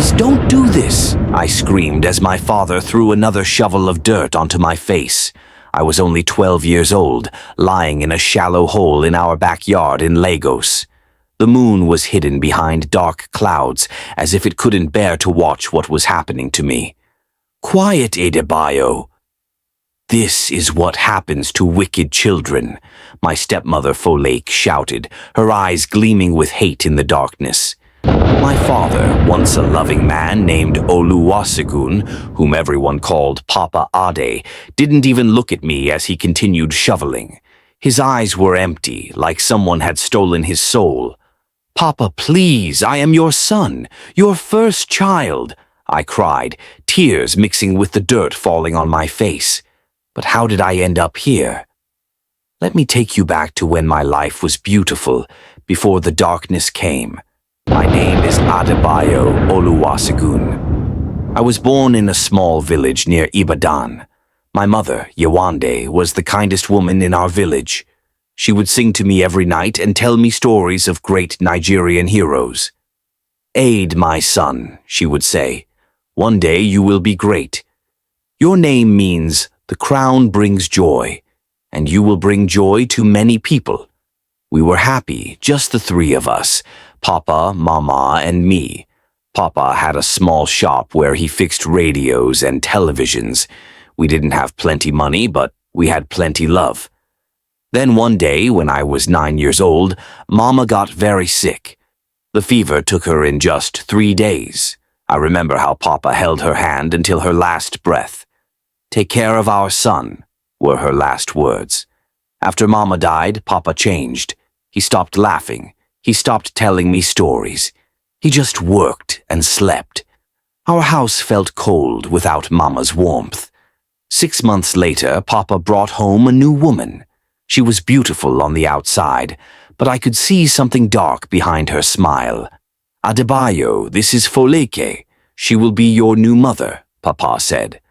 Please don't do this, I screamed as my father threw another shovel of dirt onto my face. I was only 12 years old, lying in a shallow hole in our backyard in Lagos. The moon was hidden behind dark clouds, as if it couldn't bear to watch what was happening to me. Quiet, Adebayo. This is what happens to wicked children, my stepmother Folake shouted, her eyes gleaming with hate in the darkness. My father, once a loving man named Oluwasegun, whom everyone called Papa Ade, didn't even look at me as he continued shoveling. His eyes were empty, like someone had stolen his soul. Papa, please, I am your son, your first child, I cried, tears mixing with the dirt falling on my face. But how did I end up here? Let me take you back to when my life was beautiful, before the darkness came. My name is Adebayo Oluwasegun. I was born in a small village near Ibadan. My mother, Yewande, was the kindest woman in our village. She would sing to me every night and tell me stories of great Nigerian heroes. Aid, my son, she would say. One day you will be great. Your name means the crown brings joy, and you will bring joy to many people. We were happy, just the three of us, Papa, Mama, and me. Papa had a small shop where he fixed radios and televisions. We didn't have plenty money, but we had plenty love. Then one day, when I was 9 years old, Mama got very sick. The fever took her in just 3 days. I remember how Papa held her hand until her last breath. Take care of our son, were her last words. After Mama died, Papa changed. He stopped laughing. He stopped telling me stories. He just worked and slept. Our house felt cold without Mama's warmth. 6 months later, Papa brought home a new woman. She was beautiful on the outside, but I could see something dark behind her smile. Adebayo, this is Folake. She will be your new mother, Papa said.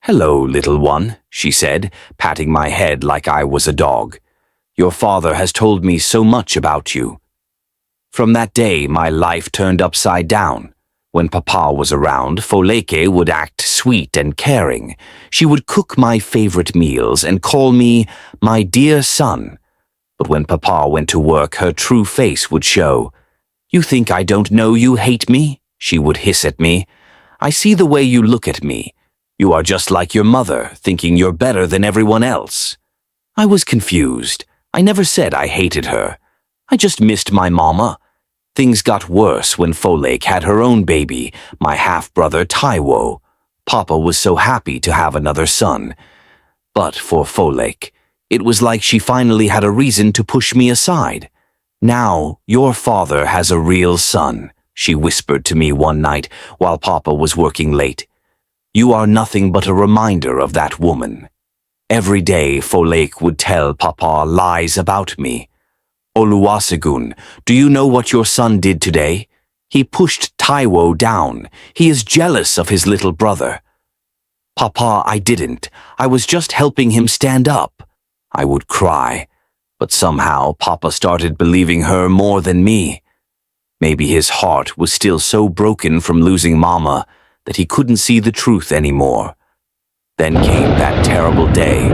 Hello, little one, she said, patting my head like I was a dog. Your father has told me so much about you. From that day, my life turned upside down. When Papa was around, Folake would act sweet and caring. She would cook my favorite meals and call me my dear son. But when Papa went to work, her true face would show. You think I don't know you hate me? She would hiss at me. I see the way you look at me. You are just like your mother, thinking you're better than everyone else. I was confused. I never said I hated her. I just missed my mama. Things got worse when Folake had her own baby, my half-brother Taiwo. Papa was so happy to have another son. But for Folake, it was like she finally had a reason to push me aside. Now, your father has a real son, she whispered to me one night while Papa was working late. You are nothing but a reminder of that woman. Every day, Folake would tell Papa lies about me. Oluwasegun, do you know what your son did today? He pushed Taiwo down. He is jealous of his little brother. Papa, I didn't. I was just helping him stand up. I would cry. But somehow, Papa started believing her more than me. Maybe his heart was still so broken from losing Mama that he couldn't see the truth anymore. Then came that terrible day.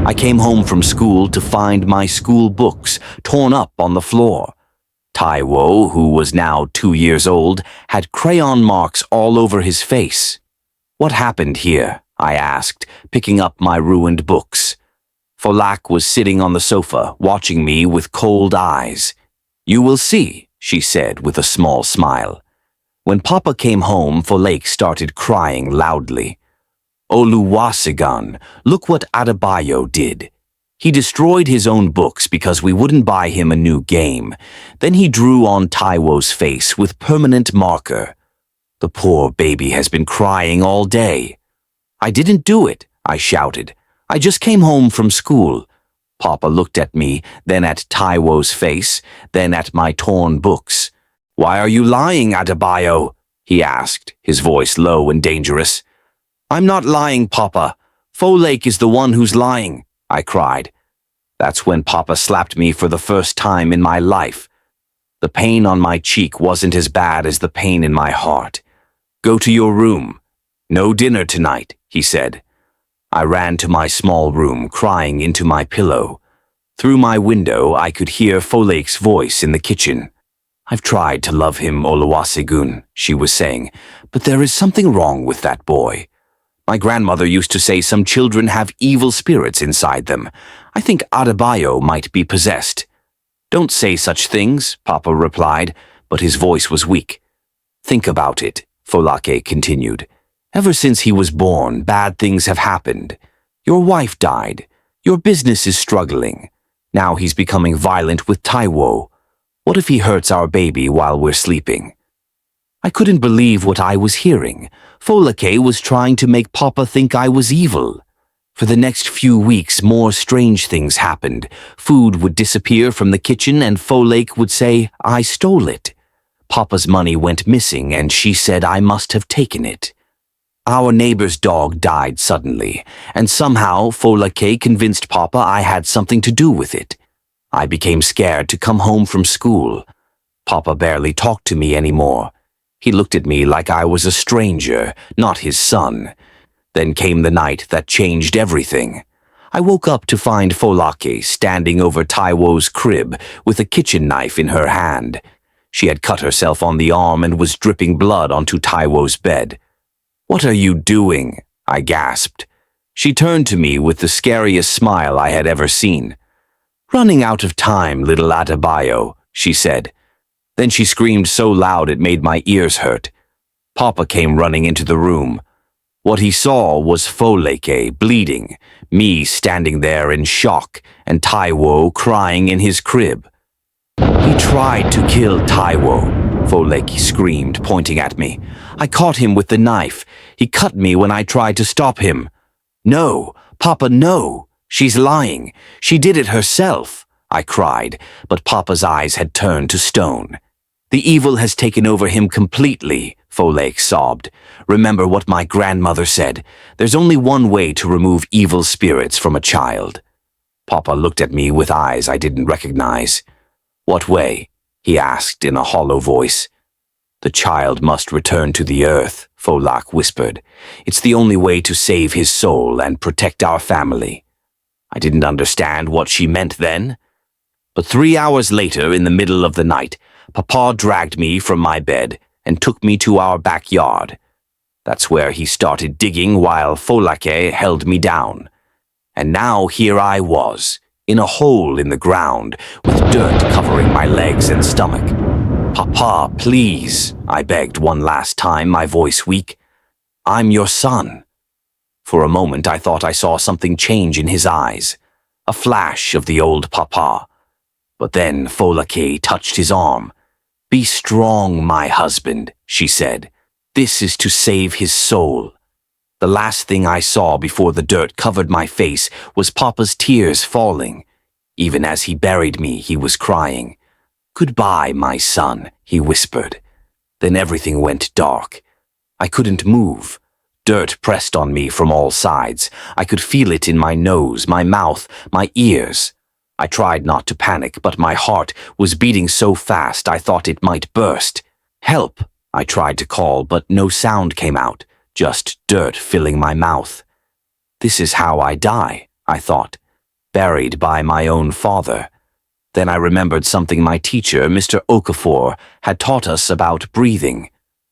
I came home from school to find my school books torn up on the floor. Taiwo, who was now 2 years old, had crayon marks all over his face. What happened here? I asked, picking up my ruined books. Folake was sitting on the sofa, watching me with cold eyes. You will see, she said with a small smile. When Papa came home, Folake started crying loudly. Oluwasegun, look what Adebayo did. He destroyed his own books because we wouldn't buy him a new game. Then he drew on Taiwo's face with permanent marker. The poor baby has been crying all day. I didn't do it, I shouted. I just came home from school. Papa looked at me, then at Taiwo's face, then at my torn books. Why are you lying, Adebayo? He asked, his voice low and dangerous. I'm not lying, Papa. Folake is the one who's lying, I cried. That's when Papa slapped me for the first time in my life. The pain on my cheek wasn't as bad as the pain in my heart. Go to your room. No dinner tonight, he said. I ran to my small room, crying into my pillow. Through my window, I could hear Folek's voice in the kitchen. I've tried to love him, Oluwasegun, she was saying, but there is something wrong with that boy. My grandmother used to say some children have evil spirits inside them. I think Adebayo might be possessed. Don't say such things, Papa replied, but his voice was weak. Think about it, Folake continued. Ever since he was born, bad things have happened. Your wife died. Your business is struggling. Now he's becoming violent with Taiwo. What if he hurts our baby while we're sleeping? I couldn't believe what I was hearing. Folake was trying to make Papa think I was evil. For the next few weeks, more strange things happened. Food would disappear from the kitchen and Folake would say, I stole it. Papa's money went missing and she said I must have taken it. Our neighbor's dog died suddenly, and somehow Folake convinced Papa I had something to do with it. I became scared to come home from school. Papa barely talked to me anymore. He looked at me like I was a stranger, not his son. Then came the night that changed everything. I woke up to find Folake standing over Taiwo's crib with a kitchen knife in her hand. She had cut herself on the arm and was dripping blood onto Taiwo's bed. What are you doing? I gasped. She turned to me with the scariest smile I had ever seen. Running out of time, little Adebayo, she said. Then she screamed so loud it made my ears hurt. Papa came running into the room. What he saw was Folake bleeding, me standing there in shock, and Taiwo crying in his crib. He tried to kill Taiwo, Folake screamed, pointing at me. I caught him with the knife. He cut me when I tried to stop him. No, Papa, no. She's lying. She did it herself, I cried, but Papa's eyes had turned to stone. The evil has taken over him completely, Folake sobbed. Remember what my grandmother said. There's only one way to remove evil spirits from a child. Papa looked at me with eyes I didn't recognize. What way? He asked in a hollow voice. The child must return to the earth, Folak whispered. It's the only way to save his soul and protect our family. I didn't understand what she meant then. But 3 hours later, in the middle of the night, Papa dragged me from my bed and took me to our backyard. That's where he started digging while Folake held me down. And now here I was, in a hole in the ground, with dirt covering my legs and stomach. Papa, please, I begged one last time, my voice weak. I'm your son. For a moment I thought I saw something change in his eyes, a flash of the old Papa. But then Folake touched his arm. Be strong, my husband, she said. This is to save his soul. The last thing I saw before the dirt covered my face was Papa's tears falling. Even as he buried me, he was crying. Goodbye, my son, he whispered. Then everything went dark. I couldn't move. Dirt pressed on me from all sides. I could feel it in my nose, my mouth, my ears. I tried not to panic, but my heart was beating so fast I thought it might burst. Help, I tried to call, but no sound came out, just dirt filling my mouth. This is how I die, I thought, buried by my own father. Then I remembered something my teacher, Mr. Okafor, had taught us about breathing.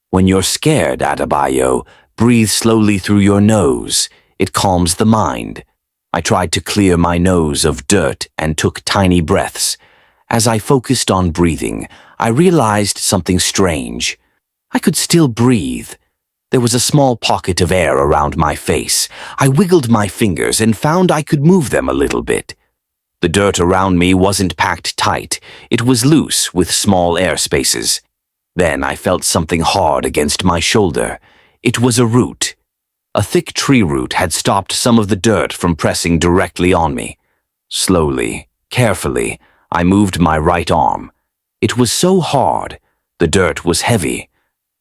When you're scared, Adebayo, breathe slowly through your nose. It calms the mind. I tried to clear my nose of dirt and took tiny breaths. As I focused on breathing, I realized something strange. I could still breathe. There was a small pocket of air around my face. I wiggled my fingers and found I could move them a little bit. The dirt around me wasn't packed tight. It was loose with small air spaces. Then I felt something hard against my shoulder. It was a root. A thick tree root had stopped some of the dirt from pressing directly on me. Slowly, carefully, I moved my right arm. It was so hard. The dirt was heavy.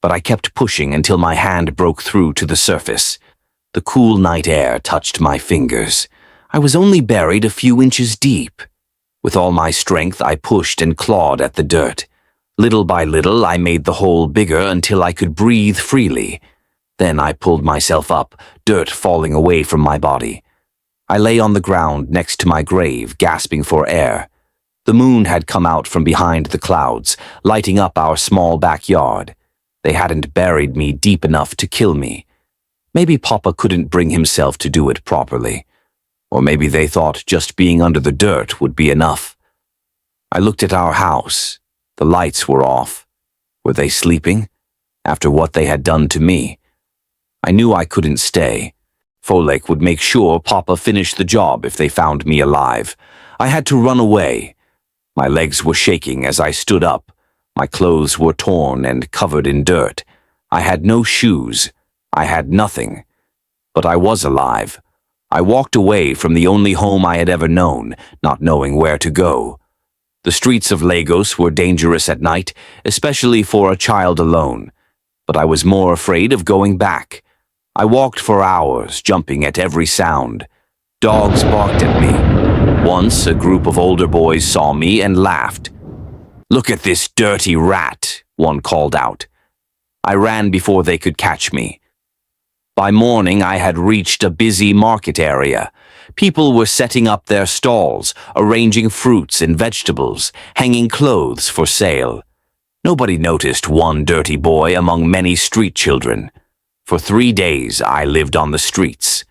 But I kept pushing until my hand broke through to the surface. The cool night air touched my fingers. I was only buried a few inches deep. With all my strength, I pushed and clawed at the dirt. Little by little, I made the hole bigger until I could breathe freely. Then I pulled myself up, dirt falling away from my body. I lay on the ground next to my grave, gasping for air. The moon had come out from behind the clouds, lighting up our small backyard. They hadn't buried me deep enough to kill me. Maybe Papa couldn't bring himself to do it properly. Or maybe they thought just being under the dirt would be enough. I looked at our house. The lights were off. Were they sleeping? After what they had done to me? I knew I couldn't stay. Folklore would make sure Papa finished the job if they found me alive. I had to run away. My legs were shaking as I stood up. My clothes were torn and covered in dirt. I had no shoes. I had nothing. But I was alive. I walked away from the only home I had ever known, not knowing where to go. The streets of Lagos were dangerous at night, especially for a child alone. But I was more afraid of going back. I walked for hours, jumping at every sound. Dogs barked at me. Once, a group of older boys saw me and laughed. "Look at this dirty rat," one called out. I ran before they could catch me. By morning, I had reached a busy market area. People were setting up their stalls, arranging fruits and vegetables, hanging clothes for sale. Nobody noticed one dirty boy among many street children. For 3 days, I lived on the streets.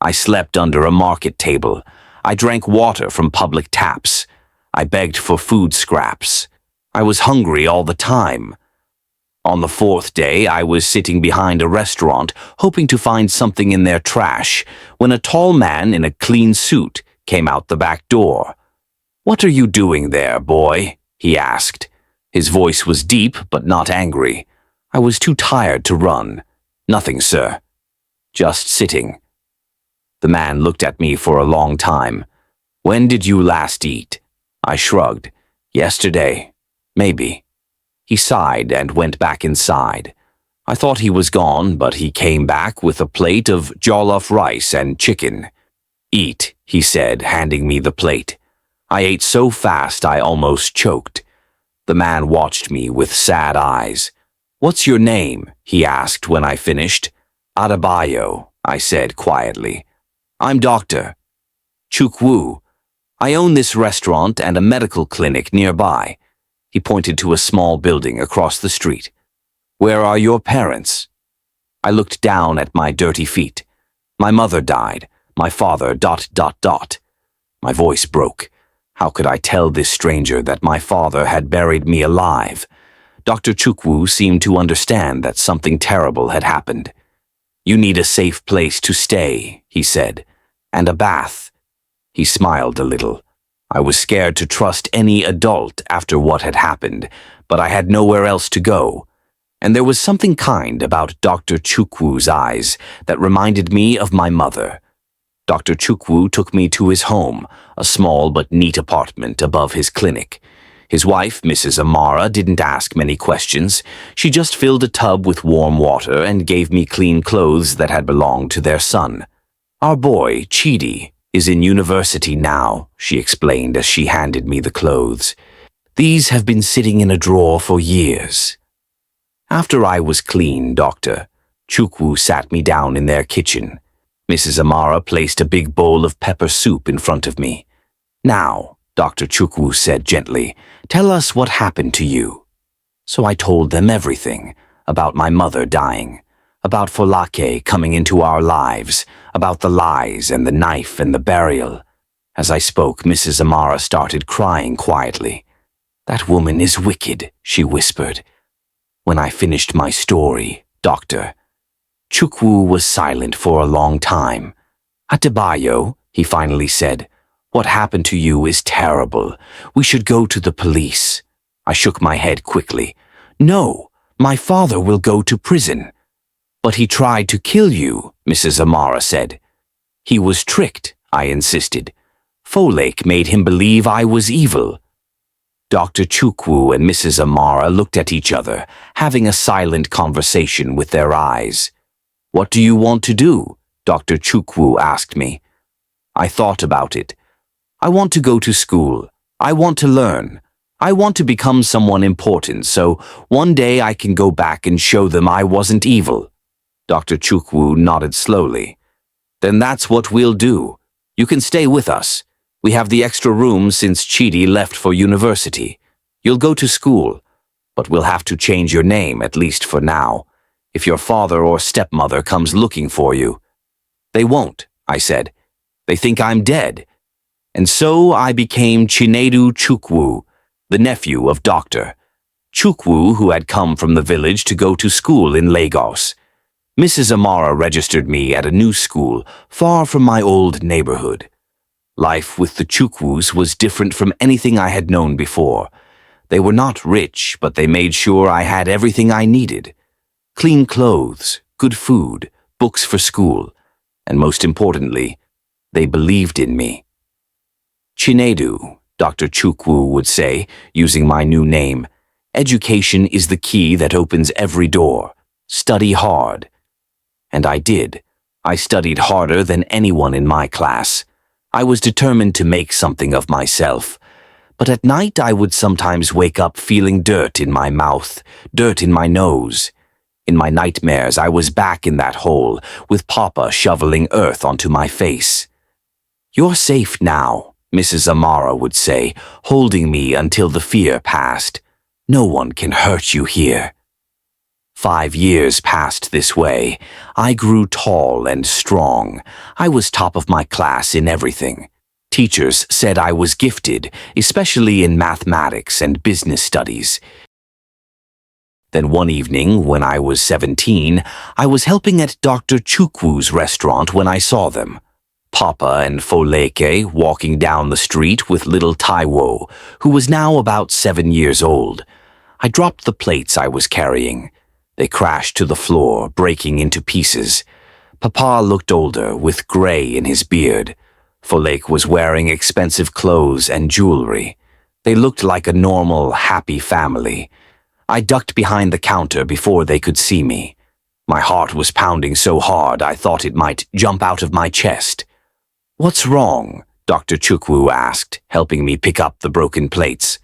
I slept under a market table. I drank water from public taps. I begged for food scraps. I was hungry all the time. On the 4th day, I was sitting behind a restaurant, hoping to find something in their trash, when a tall man in a clean suit came out the back door. "What are you doing there, boy?" he asked. His voice was deep but not angry. I was too tired to run. "Nothing, sir. Just sitting." The man looked at me for a long time. "When did you last eat?" I shrugged. "Yesterday. Maybe." He sighed and went back inside. I thought he was gone, but he came back with a plate of jollof rice and chicken. "Eat," he said, handing me the plate. I ate so fast I almost choked. The man watched me with sad eyes. "What's your name?" he asked when I finished. "Adebayo," I said quietly. "I'm Dr. Chukwu. I own this restaurant and a medical clinic nearby." He pointed to a small building across the street. "Where are your parents?" I looked down at my dirty feet. "My mother died. My father ... My voice broke. How could I tell this stranger that my father had buried me alive? Dr. Chukwu seemed to understand that something terrible had happened. "You need a safe place to stay," he said, "and a bath." He smiled a little. I was scared to trust any adult after what had happened, but I had nowhere else to go. And there was something kind about Dr. Chukwu's eyes that reminded me of my mother. Dr. Chukwu took me to his home, a small but neat apartment above his clinic. His wife, Mrs. Amara, didn't ask many questions. She just filled a tub with warm water and gave me clean clothes that had belonged to their son. "Our boy, Chidi, is in university now," she explained as she handed me the clothes. "These have been sitting in a drawer for years." After I was clean, Dr. Chukwu sat me down in their kitchen. Mrs. Amara placed a big bowl of pepper soup in front of me. "Now," Dr. Chukwu said gently, "tell us what happened to you." So I told them everything, about my mother dying, about folklore coming into our lives, about the lies and the knife and the burial. As I spoke, Mrs. Amara started crying quietly. "That woman is wicked," she whispered. When I finished my story, Dr. Chukwu was silent for a long time. "Adebayo," he finally said, "what happened to you is terrible. We should go to the police." I shook my head quickly. "No, my father will go to prison." "But he tried to kill you," Mrs. Amara said. "He was tricked," I insisted. "Folklore made him believe I was evil." Dr. Chukwu and Mrs. Amara looked at each other, having a silent conversation with their eyes. "What do you want to do?" Dr. Chukwu asked me. I thought about it. "I want to go to school. I want to learn. I want to become someone important, so one day I can go back and show them I wasn't evil. Dr. Chukwu nodded slowly. Then that's what we'll do. You can stay with us. We have the extra room since Chidi left for university. You'll go to school, but we'll have to change your name, at least for now, if your father or stepmother comes looking for you. They won't, I said. They think I'm dead. And so I became Chinedu Chukwu, the nephew of Dr. Chukwu, who had come from the village to go to school in Lagos. Mrs. Amara registered me at a new school far from my old neighborhood. Life with the Chukwus was different from anything I had known before. They were not rich, but they made sure I had everything I needed. Clean clothes, good food, books for school, and most importantly, they believed in me. Chinedu, Dr. Chukwu would say, using my new name, education is the key that opens every door. Study hard. And I did. I studied harder than anyone in my class. I was determined to make something of myself. But at night I would sometimes wake up feeling dirt in my mouth, dirt in my nose. In my nightmares I was back in that hole, with Papa shoveling earth onto my face. "You're safe now," Mrs. Amara would say, holding me until the fear passed. "No one can hurt you here." 5 years passed this way. I grew tall and strong. I was top of my class in everything. Teachers said I was gifted, especially in mathematics and business studies. Then one evening, when I was 17, I was helping at Dr. Chukwu's restaurant when I saw them. Papa and Foleke walking down the street with little Taiwo, who was now about 7 years old. I dropped the plates I was carrying. They crashed to the floor, breaking into pieces. Papa looked older, with gray in his beard. Foleke was wearing expensive clothes and jewelry. They looked like a normal, happy family. I ducked behind the counter before they could see me. My heart was pounding so hard I thought it might jump out of my chest. "What's wrong?" Dr. Chukwu asked, helping me pick up the broken plates.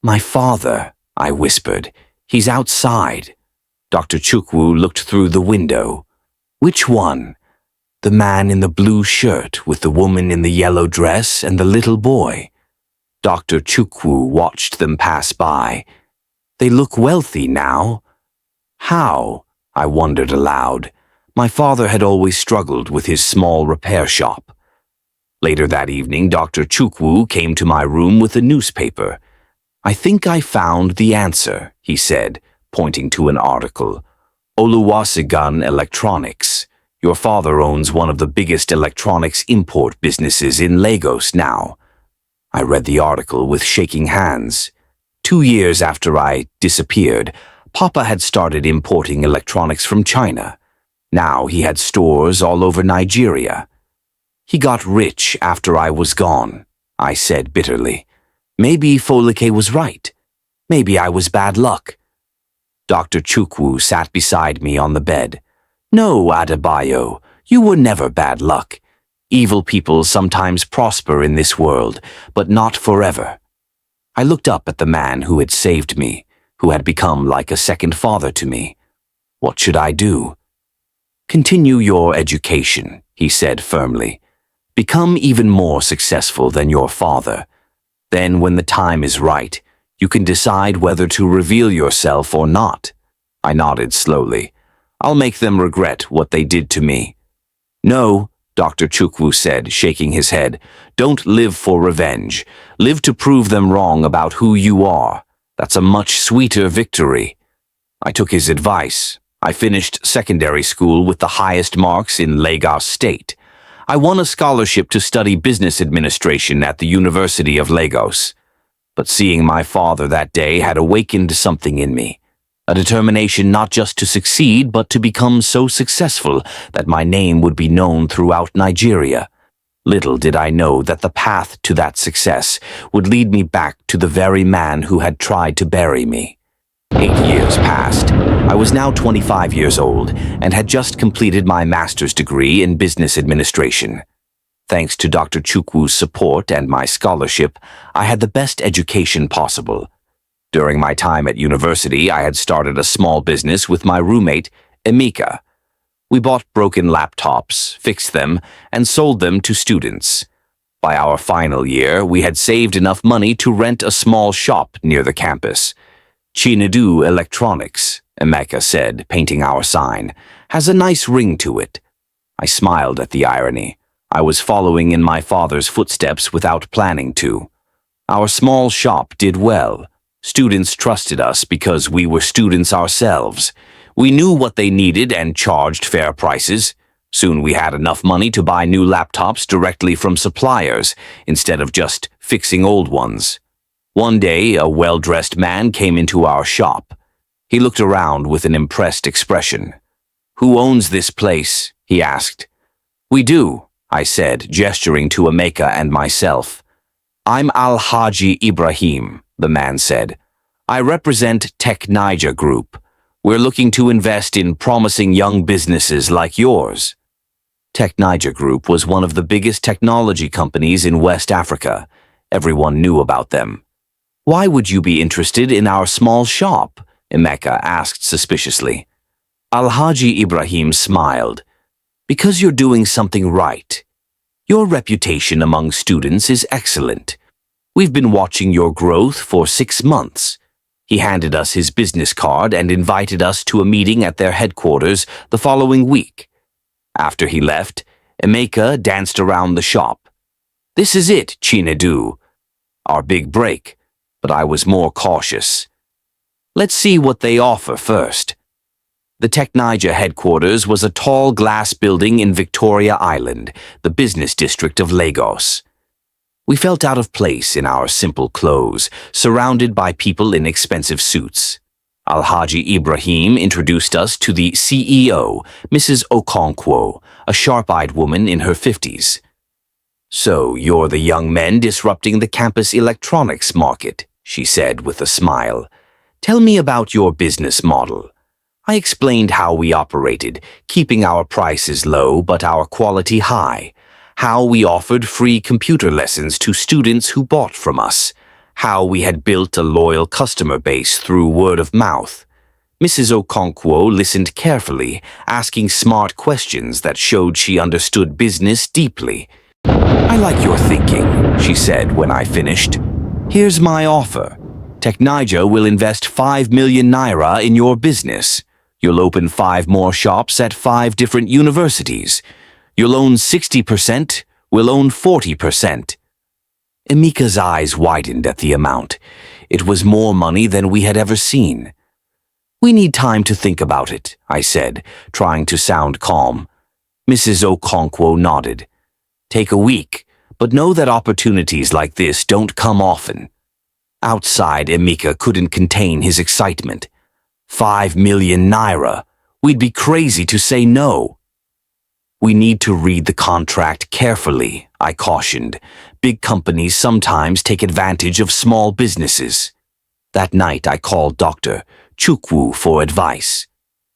"My father," I whispered. "He's outside." Dr. Chukwu looked through the window. "Which one?" "The man in the blue shirt with the woman in the yellow dress and the little boy." Dr. Chukwu watched them pass by. "They look wealthy now." "How?" I wondered aloud. My father had always struggled with his small repair shop. Later that evening, Dr. Chukwu came to my room with a newspaper. "I think I found the answer," he said, pointing to an article. "Oluwasigun Electronics. Your father owns one of the biggest electronics import businesses in Lagos now." I read the article with shaking hands. 2 years after I disappeared, Papa had started importing electronics from China. Now he had stores all over Nigeria. "He got rich after I was gone," I said bitterly. "Maybe Foleke was right. Maybe I was bad luck." Dr. Chukwu sat beside me on the bed. "No, Adebayo, you were never bad luck. Evil people sometimes prosper in this world, but not forever." I looked up at the man who had saved me, who had become like a second father to me. What should I do? "Continue your education," he said firmly. "Become even more successful than your father. Then when the time is right, you can decide whether to reveal yourself or not." I nodded slowly. "I'll make them regret what they did to me." "No," Dr. Chukwu said, shaking his head. "Don't live for revenge. Live to prove them wrong about who you are. That's a much sweeter victory." I took his advice. I finished secondary school with the highest marks in Lagos State. I won a scholarship to study business administration at the University of Lagos. But seeing my father that day had awakened something in me, a determination not just to succeed but to become so successful that my name would be known throughout Nigeria. Little did I know that the path to that success would lead me back to the very man who had tried to bury me. 8 years passed. I was now 25 years old and had just completed my master's degree in business administration. Thanks to Dr. Chukwu's support and my scholarship, I had the best education possible. During my time at university, I had started a small business with my roommate, Emeka. We bought broken laptops, fixed them, and sold them to students. By our final year, we had saved enough money to rent a small shop near the campus. Chinedu Electronics, Emeka said, painting our sign, has a nice ring to it. I smiled at the irony. I was following in my father's footsteps without planning to. Our small shop did well. Students trusted us because we were students ourselves. We knew what they needed and charged fair prices. Soon we had enough money to buy new laptops directly from suppliers instead of just fixing old ones. One day, a well-dressed man came into our shop. He looked around with an impressed expression. "Who owns this place?" he asked. "We do," I said, gesturing to Emeka and myself. "I'm Al-Haji Ibrahim," the man said. "I represent Tech Niger Group. We're looking to invest in promising young businesses like yours." Tech Niger Group was one of the biggest technology companies in West Africa. Everyone knew about them. "Why would you be interested in our small shop?" Emeka asked suspiciously. Al-Haji Ibrahim smiled. "Because you're doing something right. Your reputation among students is excellent. We've been watching your growth for 6 months." He handed us his business card and invited us to a meeting at their headquarters the following week. After he left, Emeka danced around the shop. "This is it, Chinedu. Our big break," but I was more cautious. "Let's see what they offer first." The Tech Niger headquarters was a tall glass building in Victoria Island, the business district of Lagos. We felt out of place in our simple clothes, surrounded by people in expensive suits. Al-Haji Ibrahim introduced us to the CEO, Mrs. Okonkwo, a sharp-eyed woman in her 50s. "So you're the young men disrupting the campus electronics market," she said with a smile. "Tell me about your business model." I explained how we operated, keeping our prices low but our quality high. How we offered free computer lessons to students who bought from us. How we had built a loyal customer base through word of mouth. Mrs. Okonkwo listened carefully, asking smart questions that showed she understood business deeply. "I like your thinking," she said when I finished. "Here's my offer. Tech Niger will invest 5 million naira in your business. You'll open 5 more shops at 5 different universities. You'll own 60%, we'll own 40%. Emeka's eyes widened at the amount. It was more money than we had ever seen. "We need time to think about it," I said, trying to sound calm. Mrs. Okonkwo nodded. "Take a week, but know that opportunities like this don't come often." Outside, Emeka couldn't contain his excitement. 5 million naira. We'd be crazy to say no. "We need to read the contract carefully," I cautioned. "Big companies sometimes take advantage of small businesses." That night I called Dr. Chukwu for advice.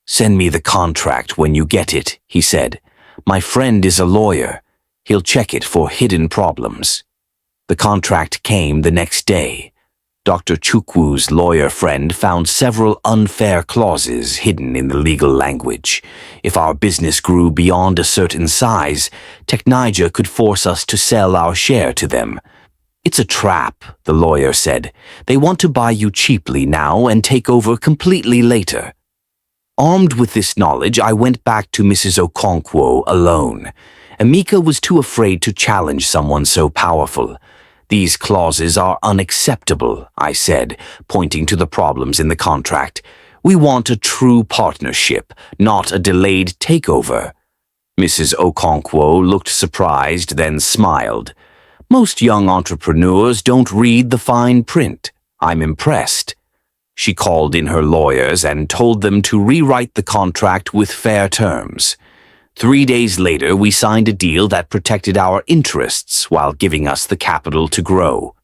"Send me the contract when you get it," he said. "My friend is a lawyer. He'll check it for hidden problems." The contract came the next day. Dr. Chukwu's lawyer friend found several unfair clauses hidden in the legal language. If our business grew beyond a certain size, Tech Niger could force us to sell our share to them. "It's a trap," the lawyer said. "They want to buy you cheaply now and take over completely later." Armed with this knowledge, I went back to Mrs. Okonkwo alone. Emeka was too afraid to challenge someone so powerful. "These clauses are unacceptable," I said, pointing to the problems in the contract. "We want a true partnership, not a delayed takeover." Mrs. Okonkwo looked surprised, then smiled. "Most young entrepreneurs don't read the fine print. I'm impressed." She called in her lawyers and told them to rewrite the contract with fair terms. 3 days later, we signed a deal that protected our interests while giving us the capital to grow.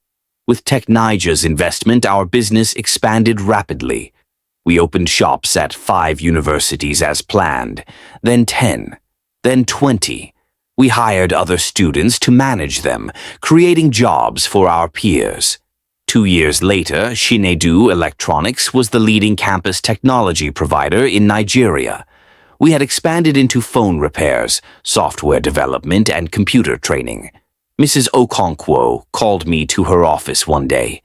With Tech Niger's investment, our business expanded rapidly. We opened shops at 5 universities as planned, then 10, then 20. We hired other students to manage them, creating jobs for our peers. 2 years later, Chinedu Electronics was the leading campus technology provider in Nigeria. We had expanded into phone repairs, software development, and computer training. Mrs. Okonkwo called me to her office one day.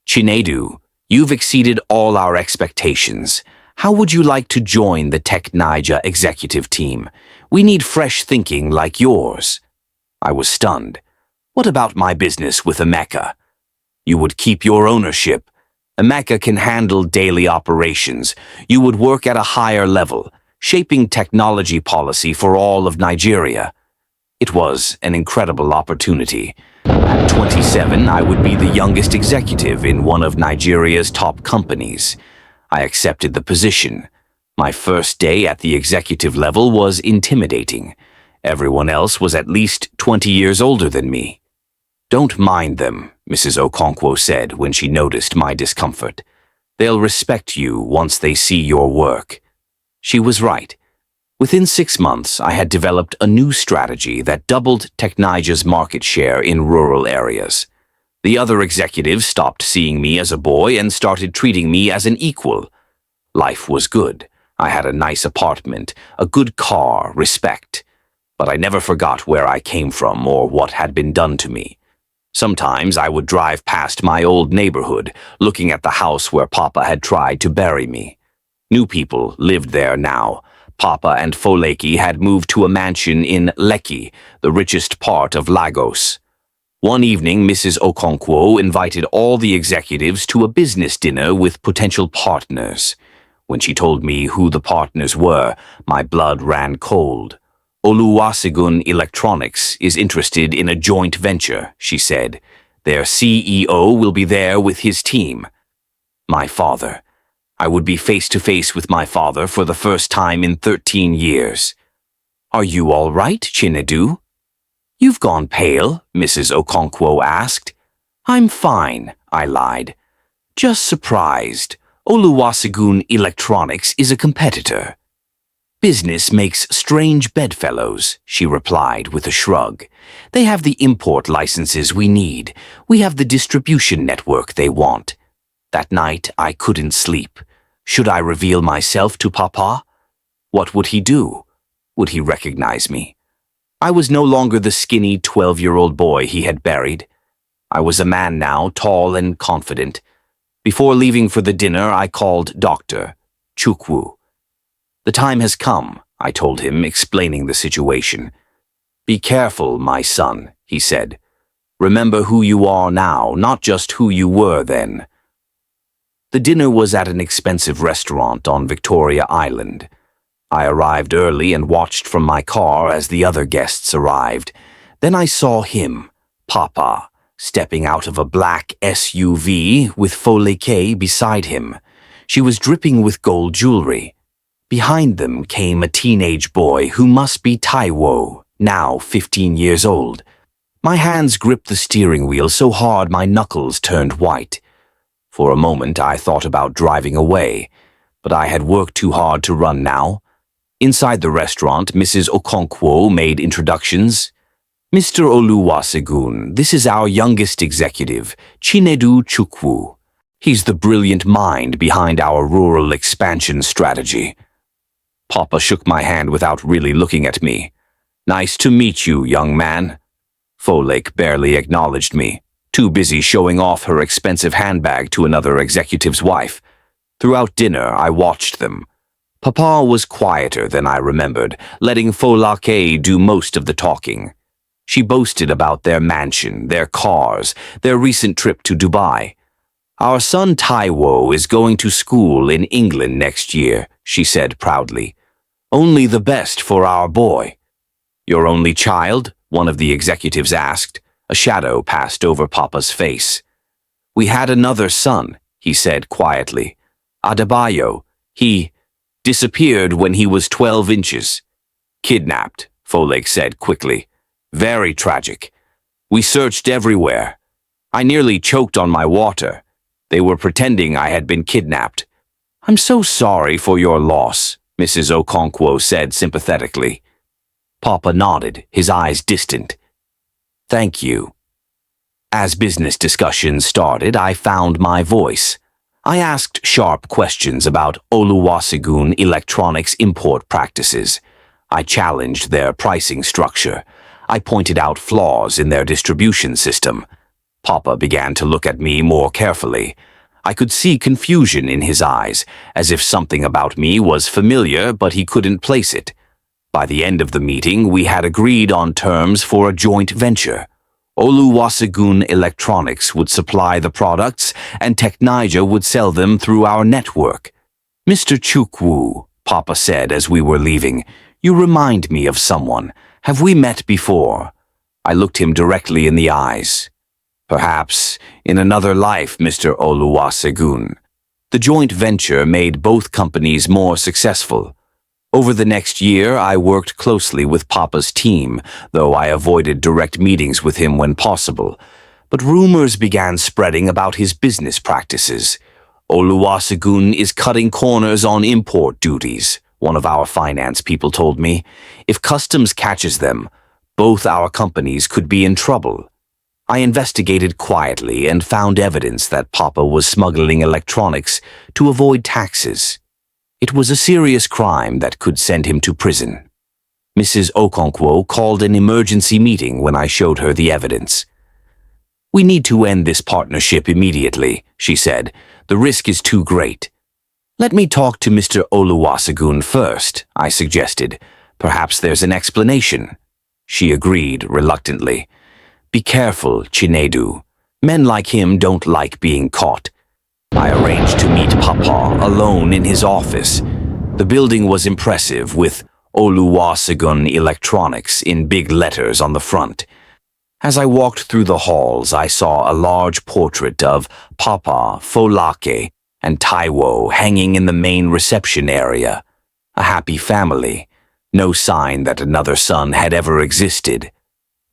"Chinedu, you've exceeded all our expectations. How would you like to join the Tech Niger executive team? We need fresh thinking like yours." I was stunned. "What about my business with Emeka?" "You would keep your ownership. Emeka can handle daily operations. You would work at a higher level, shaping technology policy for all of Nigeria." It was an incredible opportunity. At 27, I would be the youngest executive in one of Nigeria's top companies. I accepted the position. My first day at the executive level was intimidating. Everyone else was at least 20 years older than me. "Don't mind them," Mrs. Okonkwo said when she noticed my discomfort. "They'll respect you once they see your work." She was right. Within 6 months, I had developed a new strategy that doubled Technige's market share in rural areas. The other executives stopped seeing me as a boy and started treating me as an equal. Life was good. I had a nice apartment, a good car, respect. But I never forgot where I came from or what had been done to me. Sometimes I would drive past my old neighborhood, looking at the house where Papa had tried to bury me. New people lived there now. Papa and Foleki had moved to a mansion in Lekki, the richest part of Lagos. One evening, Mrs. Okonkwo invited all the executives to a business dinner with potential partners. When she told me who the partners were, my blood ran cold. "Oluwasegun Electronics is interested in a joint venture," she said. "Their CEO will be there with his team." My father. I would be face-to-face with my father for the first time in 13 years. "Are you all right, Chinedu?" "You've gone pale," Mrs. Okonkwo asked. "I'm fine," I lied. "Just surprised. Oluwasegun Electronics is a competitor." "Business makes strange bedfellows," she replied with a shrug. "They have the import licenses we need. We have the distribution network they want." That night, I couldn't sleep. Should I reveal myself to Papa? What would he do? Would he recognize me? I was no longer the skinny 12-year-old boy he had buried. I was a man now, tall and confident. Before leaving for the dinner, I called Dr. Chukwu. "The time has come," I told him, explaining the situation. "Be careful, my son," he said. "Remember who you are now, not just who you were then." The dinner was at an expensive restaurant on Victoria Island. I arrived early and watched from my car as the other guests arrived. Then I saw him, Papa, stepping out of a black SUV with Foleke beside him. She was dripping with gold jewelry. Behind them came a teenage boy who must be Taiwo, now 15 years old. My hands gripped the steering wheel so hard my knuckles turned white. For a moment I thought about driving away, but I had worked too hard to run now. Inside the restaurant, Mrs. Okonkwo made introductions. "Mr. Oluwasegun, this is our youngest executive, Chinedu Chukwu. He's the brilliant mind behind our rural expansion strategy." Papa shook my hand without really looking at me. "Nice to meet you, young man." Folek barely acknowledged me, too busy showing off her expensive handbag to another executive's wife. Throughout dinner, I watched them. Papa was quieter than I remembered, letting Folake do most of the talking. She boasted about their mansion, their cars, their recent trip to Dubai. "Our son Taiwo is going to school in England next year," she said proudly. "Only the best for our boy." "Your only child?" one of the executives asked. A shadow passed over Papa's face. "We had another son," he said quietly. "Adebayo. He disappeared when he was 12 inches. Kidnapped," Folek said quickly. "Very tragic. We searched everywhere. I nearly choked on my water. They were pretending I had been kidnapped." "I'm so sorry for your loss," Mrs. Okonkwo said sympathetically. Papa nodded, his eyes distant. Thank you. As business discussions started, I found my voice. I asked sharp questions about Oluwasegun Electronics import practices. I challenged their pricing structure. I pointed out flaws in their distribution system. Papa began to look at me more carefully. I could see confusion in his eyes, as if something about me was familiar, but he couldn't place it. By the end of the meeting, we had agreed on terms for a joint venture. Oluwasegun Electronics would supply the products, and Technaija would sell them through our network. Mr. Chukwu, Papa said as we were leaving, you remind me of someone. Have we met before? I looked him directly in the eyes. Perhaps in another life, Mr. Oluwasegun. The joint venture made both companies more successful. Over the next year, I worked closely with Papa's team, though I avoided direct meetings with him when possible. But rumors began spreading about his business practices. Oluwasegun is cutting corners on import duties, one of our finance people told me. If customs catches them, both our companies could be in trouble. I investigated quietly and found evidence that Papa was smuggling electronics to avoid taxes. It was a serious crime that could send him to prison. Mrs. Okonkwo called an emergency meeting when I showed her the evidence. We need to end this partnership immediately, she said. The risk is too great. Let me talk to Mr. Oluwasegun first, I suggested. Perhaps there's an explanation. She agreed reluctantly. Be careful, Chinedu. Men like him don't like being caught. I arranged to meet Papa alone in his office. The building was impressive, with Oluwasegun Electronics in big letters on the front. As I walked through the halls, I saw a large portrait of Papa, Folake, and Taiwo hanging in the main reception area. A happy family. No sign that another son had ever existed.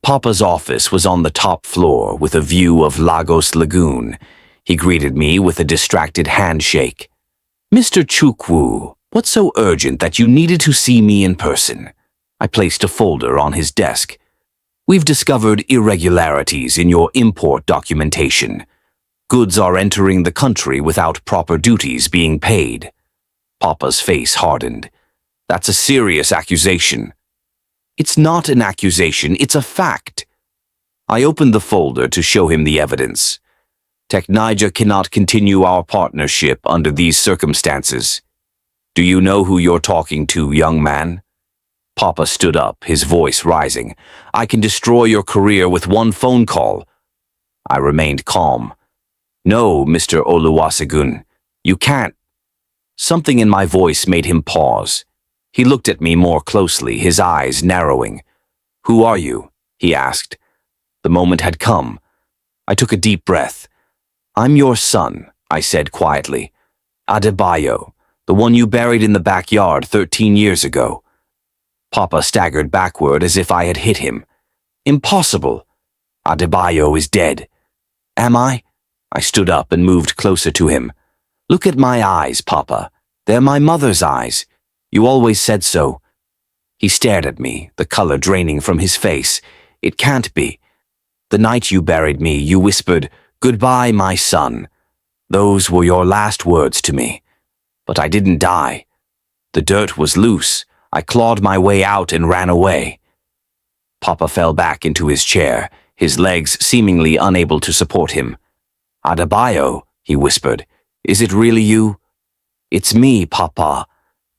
Papa's office was on the top floor with a view of Lagos Lagoon. He greeted me with a distracted handshake. Mr. Chukwu, what's so urgent that you needed to see me in person? I placed a folder on his desk. We've discovered irregularities in your import documentation. Goods are entering the country without proper duties being paid. Papa's face hardened. That's a serious accusation. It's not an accusation, it's a fact. I opened the folder to show him the evidence. Technaija cannot continue our partnership under these circumstances. Do you know who you're talking to, young man? Papa stood up, his voice rising. I can destroy your career with one phone call. I remained calm. No, Mr. Oluwasegun, you can't. Something in my voice made him pause. He looked at me more closely, his eyes narrowing. Who are you? He asked. The moment had come. I took a deep breath. I'm your son, I said quietly. Adebayo, the one you buried in the backyard 13 years ago. Papa staggered backward as if I had hit him. Impossible. Adebayo is dead. Am I? I stood up and moved closer to him. Look at my eyes, Papa. They're my mother's eyes. You always said so. He stared at me, the color draining from his face. It can't be. The night you buried me, you whispered, "Goodbye, my son." Those were your last words to me. But I didn't die. The dirt was loose. I clawed my way out and ran away. Papa fell back into his chair, his legs seemingly unable to support him. Adebayo, he whispered, is it really you? It's me, Papa.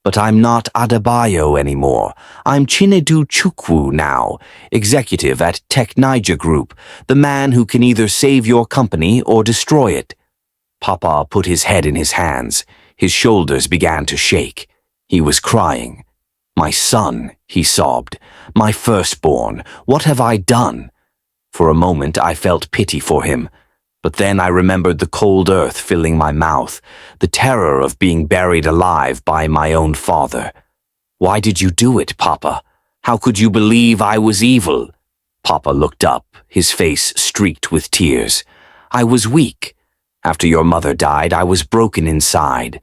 But I'm not Adebayo anymore. I'm Chinedu Chukwu now, executive at Technaija Group, the man who can either save your company or destroy it. Papa put his head in his hands. His shoulders began to shake. He was crying. My son, he sobbed. My firstborn, what have I done? For a moment I felt pity for him. But then I remembered the cold earth filling my mouth, the terror of being buried alive by my own father. Why did you do it, Papa? How could you believe I was evil? Papa looked up, his face streaked with tears. I was weak. After your mother died, I was broken inside.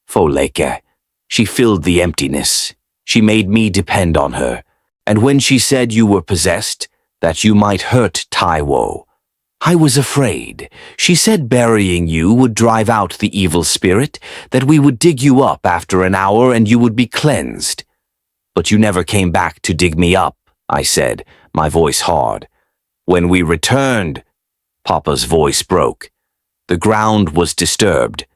Folake, she filled the emptiness. She made me depend on her. And when she said you were possessed, that you might hurt Taiwo, I was afraid. She said burying you would drive out the evil spirit, that we would dig you up after an hour and you would be cleansed. But you never came back to dig me up, I said, my voice hard. When we returned, Papa's voice broke. The ground was disturbed.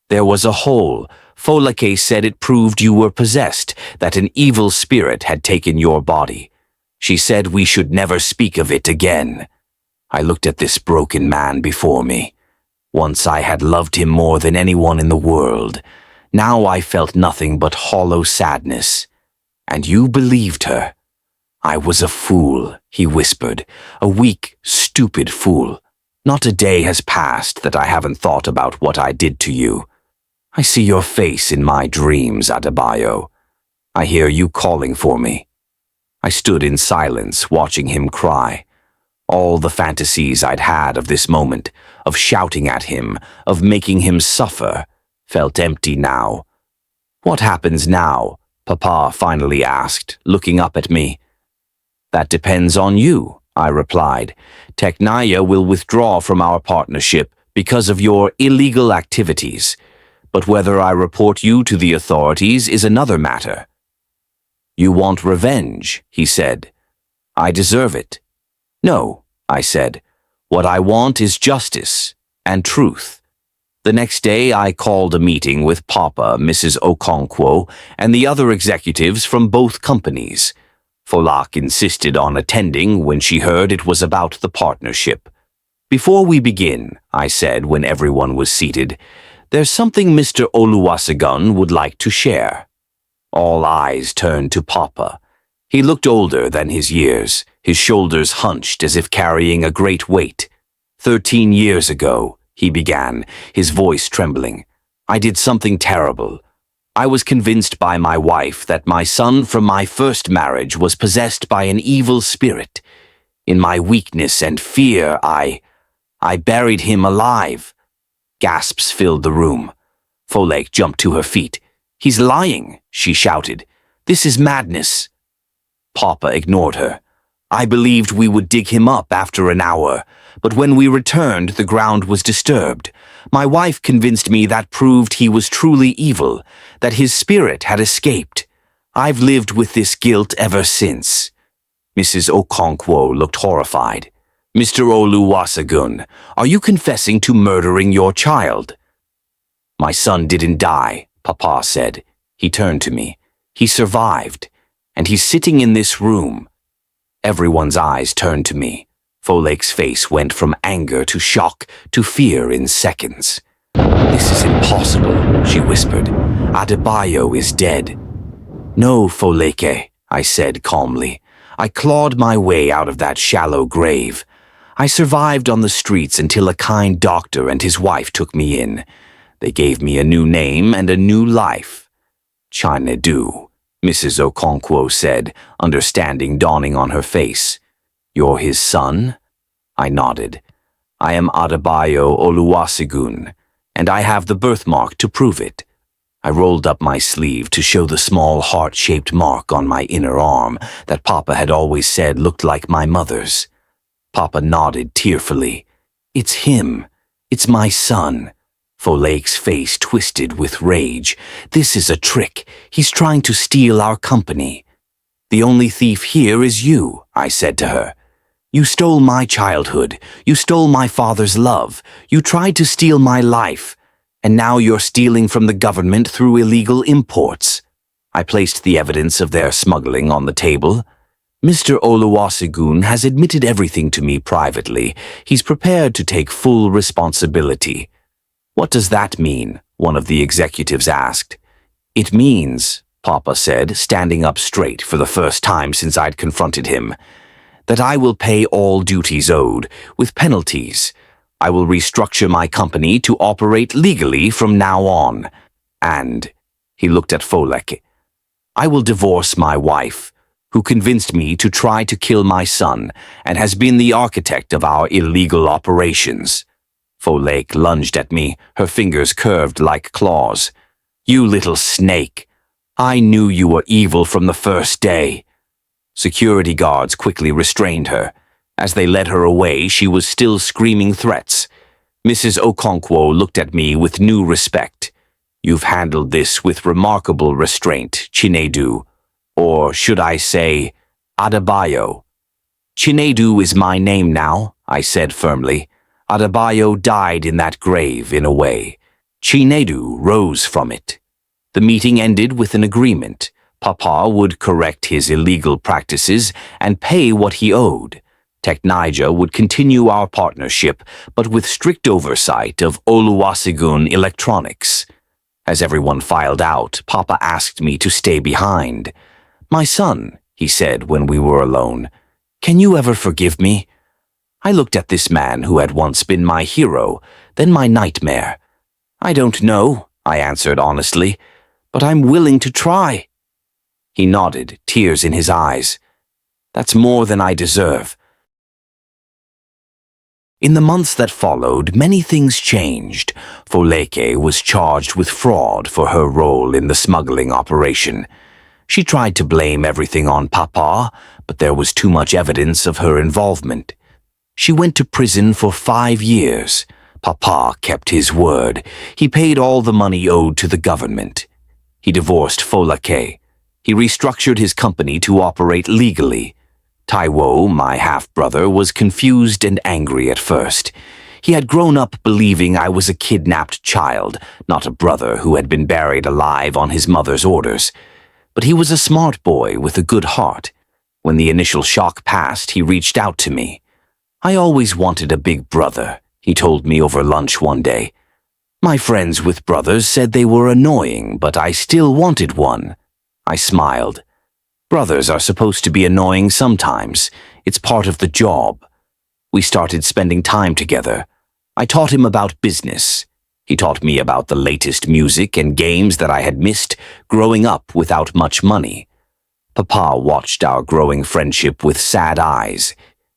There was a hole. Folake said it proved you were possessed, that an evil spirit had taken your body. She said we should never speak of it again. I looked at this broken man before me. Once I had loved him more than anyone in the world. Now I felt nothing but hollow sadness. And you believed her. I was a fool, he whispered, a weak, stupid fool. Not a day has passed that I haven't thought about what I did to you. I see your face in my dreams, Adebayo. I hear you calling for me. I stood in silence, watching him cry. All the fantasies I'd had of this moment, of shouting at him, of making him suffer, felt empty now. What happens now? Papa finally asked, looking up at me. That depends on you, I replied. Teknaya will withdraw from our partnership because of your illegal activities. But whether I report you to the authorities is another matter. You want revenge, he said. I deserve it. No, I said. What I want is justice and truth. The next day I called a meeting with Papa, Mrs. Okonkwo, and the other executives from both companies. Folak insisted on attending when she heard it was about the partnership. Before we begin, I said when everyone was seated, there's something Mr. Oluwasegun would like to share. All eyes turned to Papa. He looked older than his years, his shoulders hunched as if carrying a great weight. 13 years ago, he began, his voice trembling, I did something terrible. I was convinced by my wife that my son from my first marriage was possessed by an evil spirit. In my weakness and fear, I buried him alive. Gasps filled the room. Folake jumped to her feet. He's lying, she shouted. This is madness. Papa ignored her. I believed we would dig him up after an hour, but when we returned, the ground was disturbed. My wife convinced me that proved he was truly evil, that his spirit had escaped. I've lived with this guilt ever since. Mrs. Okonkwo looked horrified. Mr. Oluwasegun, are you confessing to murdering your child? My son didn't die, Papa said. He turned to me. He survived, and he's sitting in this room. Everyone's eyes turned to me. Folake's face went from anger to shock to fear in seconds. This is impossible, she whispered. Adebayo is dead. No, Folake, I said calmly. I clawed my way out of that shallow grave. I survived on the streets until a kind doctor and his wife took me in. They gave me a new name and a new life. Chinedu, Mrs. Okonkwo said, understanding dawning on her face. You're his son? I nodded. I am Adebayo Oluwasegun, and I have the birthmark to prove it. I rolled up my sleeve to show the small heart-shaped mark on my inner arm that Papa had always said looked like my mother's. Papa nodded tearfully. It's him. It's my son. Folake's face twisted with rage. This is a trick. He's trying to steal our company. The only thief here is you, I said to her. You stole my childhood. You stole my father's love. You tried to steal my life. And now you're stealing from the government through illegal imports. I placed the evidence of their smuggling on the table. Mr. Oluwasegun has admitted everything to me privately. He's prepared to take full responsibility. What does that mean? One of the executives asked. It means, Papa said, standing up straight for the first time since I'd confronted him, that I will pay all duties owed, with penalties. I will restructure my company to operate legally from now on. And, he looked at Folake, I will divorce my wife, who convinced me to try to kill my son and has been the architect of our illegal operations. Folake lunged at me, her fingers curved like claws. You little snake! I knew you were evil from the first day. Security guards quickly restrained her. As they led her away, she was still screaming threats. Mrs. Okonkwo looked at me with new respect. "You've handled this with remarkable restraint, Chinedu. Or should I say, Adebayo." "Chinedu is my name now," I said firmly. "Adebayo died in that grave, in a way. Chinedu rose from it." The meeting ended with an agreement. Papa would correct his illegal practices and pay what he owed. Teknaija would continue our partnership, but with strict oversight of Oluwasegun Electronics. As everyone filed out, Papa asked me to stay behind. "My son," he said when we were alone, "can you ever forgive me?" I looked at this man who had once been my hero, then my nightmare. "I don't know," I answered honestly, "but I'm willing to try." He nodded, tears in his eyes. "That's more than I deserve." In the months that followed, many things changed. Foleke was charged with fraud for her role in the smuggling operation. She tried to blame everything on Papa, but there was too much evidence of her involvement. She went to prison for 5 years. Papa kept his word. He paid all the money owed to the government. He divorced Foleke. He restructured his company to operate legally. Taiwo, my half-brother, was confused and angry at first. He had grown up believing I was a kidnapped child, not a brother who had been buried alive on his mother's orders. But he was a smart boy with a good heart. When the initial shock passed, he reached out to me. "I always wanted a big brother," he told me over lunch one day. "My friends with brothers said they were annoying, but I still wanted one." I smiled. "Brothers are supposed to be annoying sometimes. It's part of the job." We started spending time together. I taught him about business. He taught me about the latest music and games that I had missed growing up without much money. Papa watched our growing friendship with sad eyes.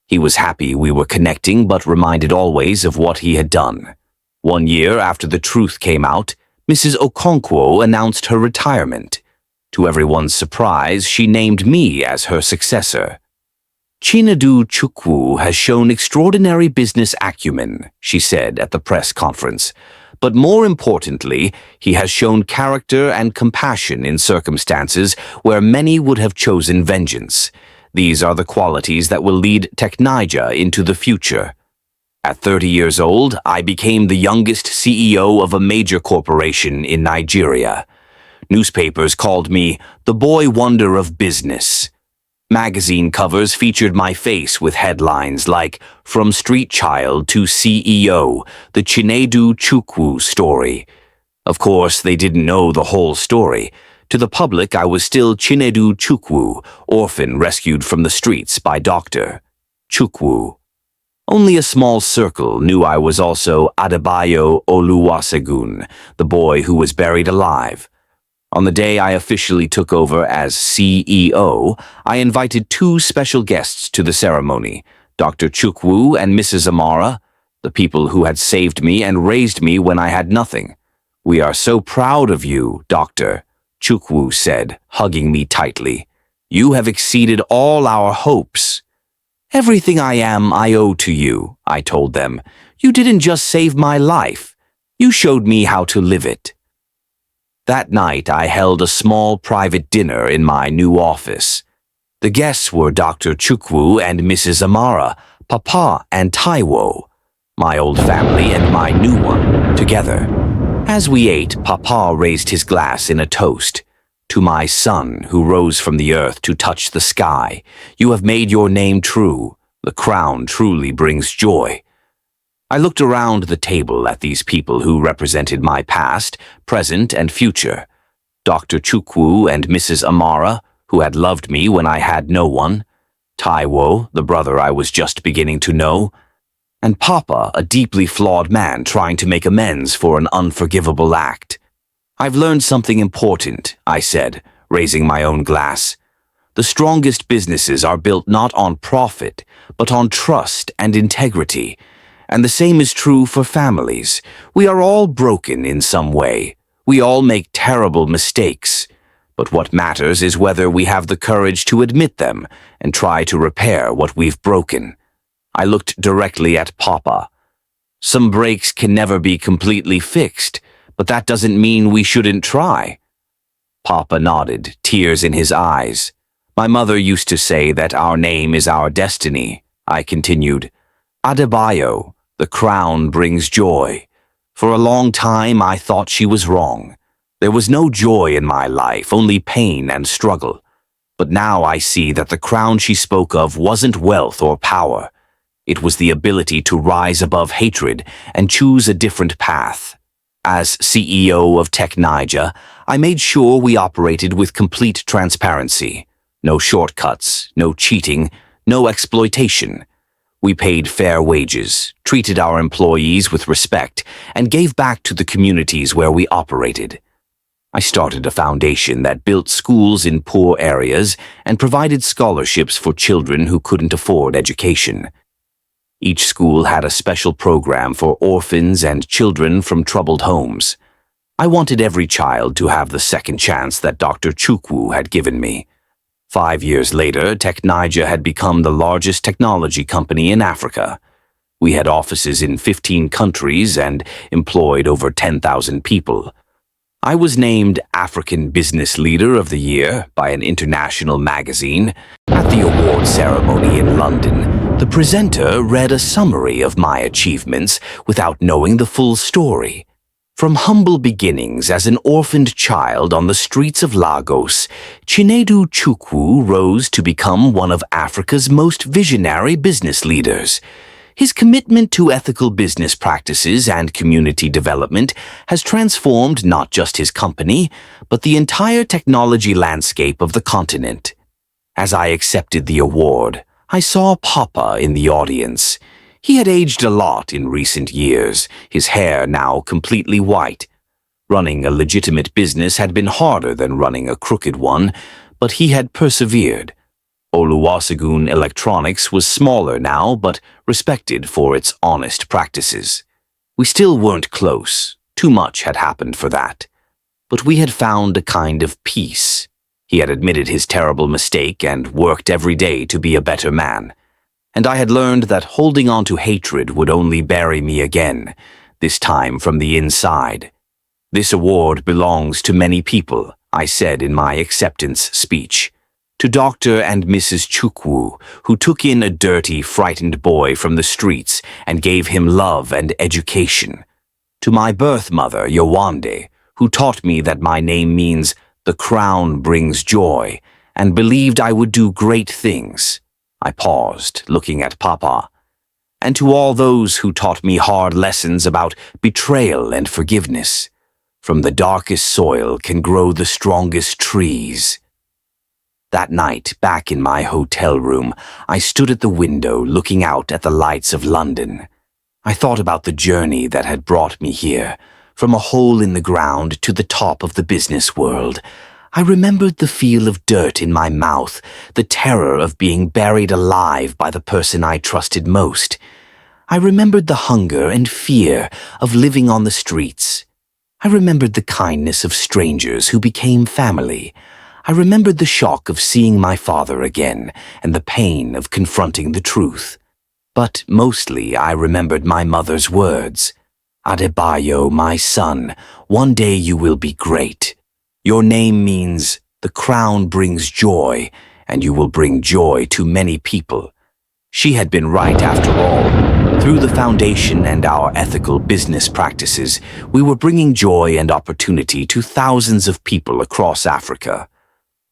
He was happy we were connecting, but reminded always of what he had done. 1 year after the truth came out, Mrs. Okonkwo announced her retirement. To everyone's surprise, she named me as her successor. "Chinedu Chukwu has shown extraordinary business acumen," she said at the press conference. "But more importantly, he has shown character and compassion in circumstances where many would have chosen vengeance. These are the qualities that will lead Teknaija into the future." At 30 years old, I became the youngest CEO of a major corporation in Nigeria. Newspapers called me the boy wonder of business. Magazine covers featured my face with headlines like "From Street Child to CEO, the Chinedu Chukwu story." Of course, they didn't know the whole story. To the public, I was still Chinedu Chukwu, orphan rescued from the streets by Dr. Chukwu. Only a small circle knew I was also Adebayo Oluwasegun, the boy who was buried alive. On the day I officially took over as CEO, I invited 2 special guests to the ceremony, Dr. Chukwu and Mrs. Amara, the people who had saved me and raised me when I had nothing. "We are so proud of you, Doctor," Chukwu said, hugging me tightly. "You have exceeded all our hopes." "Everything I am, I owe to you," I told them. "You didn't just save my life. You showed me how to live it." That night, I held a small private dinner in my new office. The guests were Dr. Chukwu and Mrs. Amara, Papa and Taiwo, my old family and my new one, together. As we ate, Papa raised his glass in a toast. "To my son, who rose from the earth to touch the sky, you have made your name true. The crown truly brings joy." I looked around the table at these people who represented my past, present, and future. Dr. Chukwu and Mrs. Amara, who had loved me when I had no one. Taiwo, the brother I was just beginning to know. And Papa, a deeply flawed man trying to make amends for an unforgivable act. "I've learned something important," I said, raising my own glass. "The strongest businesses are built not on profit, but on trust and integrity. And the same is true for families. We are all broken in some way. We all make terrible mistakes. But what matters is whether we have the courage to admit them and try to repair what we've broken. I looked directly at Papa. Some breaks can never be completely fixed, but that doesn't mean we shouldn't try. Papa nodded, tears in his eyes. My mother used to say that our name is our destiny. I continued. Adebayo, the crown brings joy. For a long time I thought she was wrong. There was no joy in my life, only pain and struggle. But now I see that the crown she spoke of wasn't wealth or power. It was the ability to rise above hatred and choose a different path. As CEO of Tech Niger, I made sure we operated with complete transparency. No shortcuts, no cheating, no exploitation. We paid fair wages, treated our employees with respect, and gave back to the communities where we operated. I started a foundation that built schools in poor areas and provided scholarships for children who couldn't afford education. Each school had a special program for orphans and children from troubled homes. I wanted every child to have the second chance that Dr. Chukwu had given me. 5 years later, Tech Niger had become the largest technology company in Africa. We had offices in 15 countries and employed over 10,000 people. I was named African Business Leader of the Year by an international magazine. At the award ceremony in London, the presenter read a summary of my achievements without knowing the full story. From humble beginnings as an orphaned child on the streets of Lagos, Chinedu Chukwu rose to become one of Africa's most visionary business leaders. His commitment to ethical business practices and community development has transformed not just his company, but the entire technology landscape of the continent. As I accepted the award, I saw Papa in the audience. He had aged a lot in recent years, his hair now completely white. Running a legitimate business had been harder than running a crooked one, but he had persevered. Oluwasegun Electronics was smaller now, but respected for its honest practices. We still weren't close. Too much had happened for that. But we had found a kind of peace. He had admitted his terrible mistake and worked every day to be a better man. And I had learned that holding on to hatred would only bury me again, this time from the inside. This award belongs to many people, I said in my acceptance speech. To Dr. and Mrs. Chukwu, who took in a dirty, frightened boy from the streets and gave him love and education. To my birth mother, Yowande, who taught me that my name means the crown brings joy, and believed I would do great things. I paused, looking at Papa. And to all those who taught me hard lessons about betrayal and forgiveness. From the darkest soil can grow the strongest trees. That night, back in my hotel room, I stood at the window looking out at the lights of London. I thought about the journey that had brought me here, from a hole in the ground to the top of the business world. I remembered the feel of dirt in my mouth, the terror of being buried alive by the person I trusted most. I remembered the hunger and fear of living on the streets. I remembered the kindness of strangers who became family. I remembered the shock of seeing my father again and the pain of confronting the truth. But mostly I remembered my mother's words. Adebayo, my son, one day you will be great. Your name means the crown brings joy, and you will bring joy to many people. She had been right after all. Through the foundation and our ethical business practices, we were bringing joy and opportunity to thousands of people across Africa.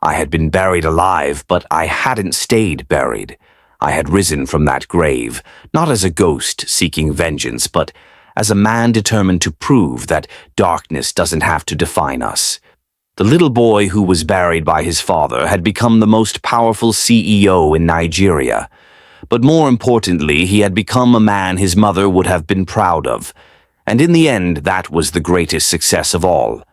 I had been buried alive, but I hadn't stayed buried. I had risen from that grave, not as a ghost seeking vengeance, but as a man determined to prove that darkness doesn't have to define us. The little boy who was buried by his father had become the most powerful CEO in Nigeria. But more importantly, he had become a man his mother would have been proud of. And in the end, that was the greatest success of all.